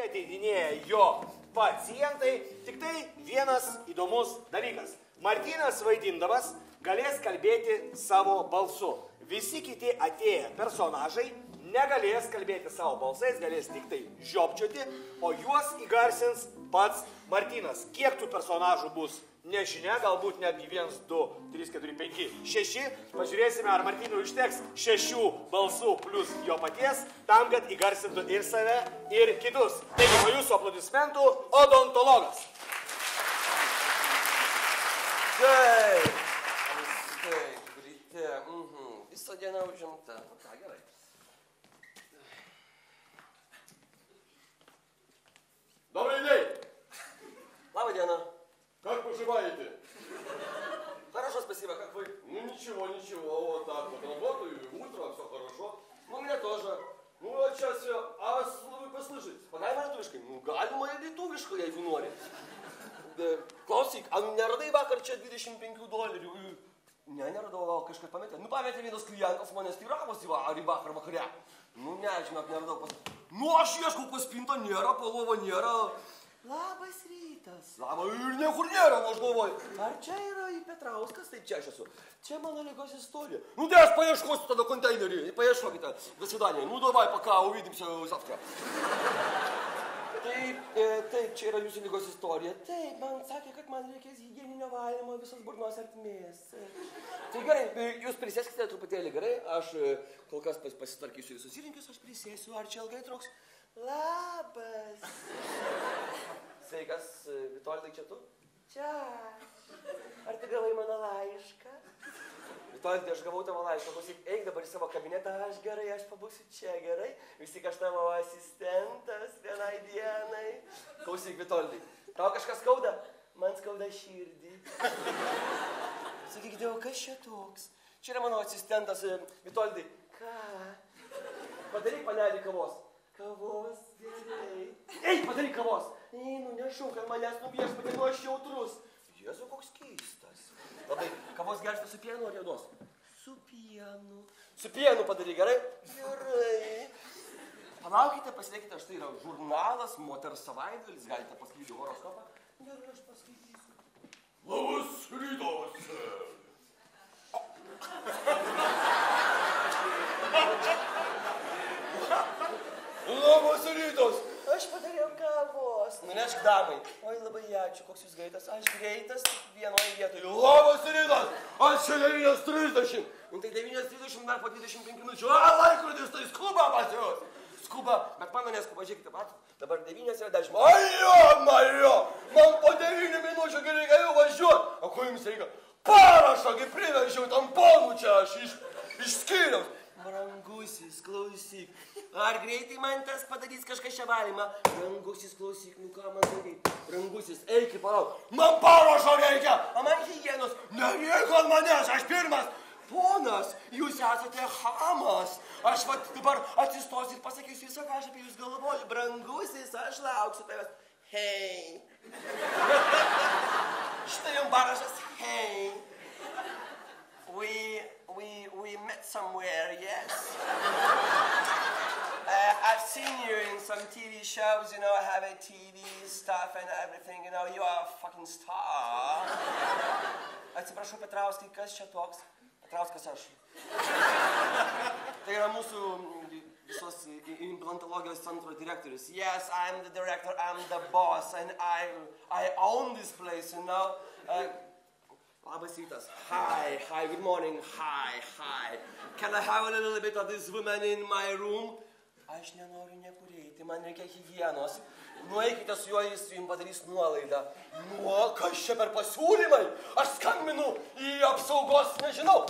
Ateidinėja jo pacientai, tik tai vienas įdomus dalykas. Martynas vaidindamas galės kalbėti savo balsu. Visi kiti atėję personažai negalės kalbėti savo balsais, galės tik tai žiopčioti, o juos įgarsins pats Martynas. Kiek tų personažų bus? Nežinia, galbūt netgi 1, 2, 3, 4, 5, 6. Pažiūrėsime, ar Martynui užteks 6 balsų plus jo paties, tam, kad įgarsintų ir save, ir kitus. Taigi, po jūsų aplodismentų, odontologas. Taip, ryte. Visą dieną užimta. Nu ką, gerai. Добрый день! Лава Диана. Как поживаете? Хорошо, спасибо, как вы? Ну ничего, вот так вот работаю, утро, все хорошо. Ну, у меня тоже. Ну вот сейчас я, вы послушайте. Pagalima lietuviškai? Nu, galima ir lietuviškai, jeigu nori. Klausyk, neradai vakar čia $25? Ne, neradau, gal kažkaip pametė. Nu, pametė vienas klientas manęs teiravosi, ar į vakar vakare. Nu, nežinok, neradau. Nu, aš ieškau, pas spintą nėra, palovo nėra. Labas rytas. Labas, ir niekur nėra, aš galvoju. Ar čia yra į Petrauskas? Taip, čia aš esu. Čia mano ligos istorija. Nu, tai aš paieškosiu tada konteinerį. Paieškokite. До свидания. Ну, давай, пока, увидимся завтра. Taip, čia yra jūsų ligos istorija. Taip, man sakė, kad man reikės higieninio valymo visos burnos ertmės. Tai gerai, jūs prisėskite truputėlį, gerai? Aš kol kas pasitvarkysiu visus įrankius, aš prisėsiu. Ar čia ilgai truks? Labas. Sveikas, Vitoldai, čia tu? Čia. Ar tu gavai mano laišką? Vitoldai, aš gavau tavo laišką. Klausyk, eik dabar į savo kabinetą. Aš gerai, aš pabūsiu čia, gerai? Vis tik aš tavo asistentas vienai dienai. Klausyk, Vitoldai, tau kažkas skauda? Man skauda širdį. Sakyk, Dievo, kas čia toks? Čia yra mano asistentas, Vitoldai. Ką? Padaryk panelį kavos. Kavos, gerai. Ei, padaryk kavos. Ei, nu nešauk, kad manęs nupieš, bet aš jautrus. Jėzu, koks keistas. Labai, kavos gersti su pienu ar juodos? Su pienu. Su pienu padaryk, gerai? Gerai. Palaukite, pasilikite, štai yra žurnalas, moters savaitgalis, galite paskaityti horoskopą. Gerai, aš paskaitysiu. Labas rytas! Labas rytas! Aš padariau kavos. Nunešk damai. Oi, labai ačiū, koks jūs greitas. Aš greitas vienoje vietoje. Labas rytas! Aš čia 9:30. Nu tai 9:30 dar po 25 minučių. Laikrodis, tai skuba pas jūs. Skuba, bet mano neskuba, žiūrėkite, matot. Dabar 9:10. Mario! Man po 9 minučių reikia jau važiuoti. O ko jums reikia? Parašą, kai priveržiau tamponų čia aš iš skyriaus. Brangusis, klausyk. Ar greitai man tas padarys kažką šią valymą? Brangusis, klausyk, nu ką man darai? Brangusis, eik į palauk. Man parašo reikia. O man higienos. Nereikia ant manęs, aš pirmas. Ponas, jūs esate hamas. Aš vat dabar atsistosiu ir pasakysiu visą, ką aš apie jūs galvoju. Brangusis, aš lauksiu tavęs. Hei. Štai jums parašas. Hei. We met somewhere, yes. I've seen you in some TV shows, you know, I have a TV stuff and everything, you know, you are a fucking star. Atsiprašau, Petrauskai, kas čia toks? Petrauskas aš. Tai yra mūsų visos implantologijos centro direktorius. Yes, I'm the director, I'm the boss, and I own this place, you know. Labas rytas. Hi, good morning. Hi. Can I have a little bit of this woman in my room? Aš nenoriu niekur eiti, man reikia higienos. Nueikite su juo, jis jums padarys nuolaidą. Nu, kas čia per pasiūlymai? Aš skambinu į apsaugos, nežinau.